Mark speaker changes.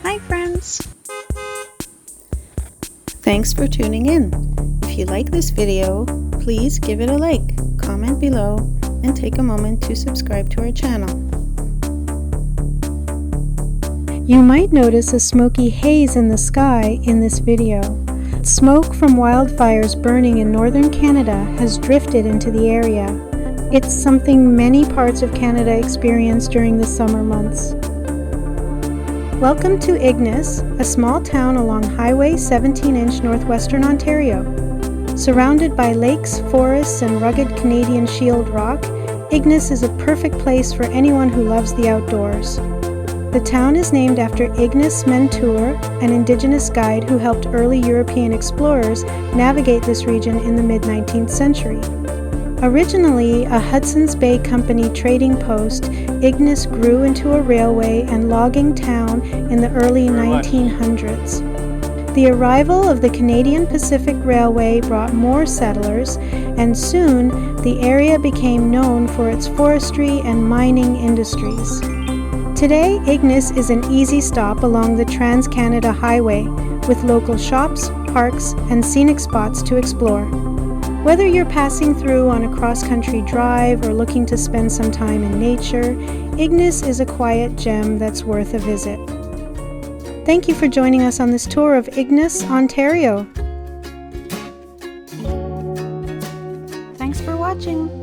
Speaker 1: Hi friends! Thanks for tuning in. If you like this video, please give it a like, comment below, and take a moment to subscribe to our channel. You might notice a smoky haze in the sky in this video. Smoke from wildfires burning in northern Canada has drifted into the area. It's something many parts of Canada experience during the summer months. Welcome to Ignace, a small town along Highway 17-inch northwestern Ontario. Surrounded by lakes, forests, and rugged Canadian shield rock, Ignace is a perfect place for anyone who loves the outdoors. The town is named after Ignace Mentour, an Indigenous guide who helped early European explorers navigate this region in the mid-19th century. Originally a Hudson's Bay Company trading post, Ignace grew into a railway and logging town in the early 1900s. The arrival of the Canadian Pacific Railway brought more settlers, and soon the area became known for its forestry and mining industries. Today, Ignace is an easy stop along the Trans-Canada Highway, with local shops, parks, and scenic spots to explore. Whether you're passing through on a cross-country drive or looking to spend some time in nature, Ignace is a quiet gem that's worth a visit. Thank you for joining us on this tour of Ignace, Ontario. Thanks for watching.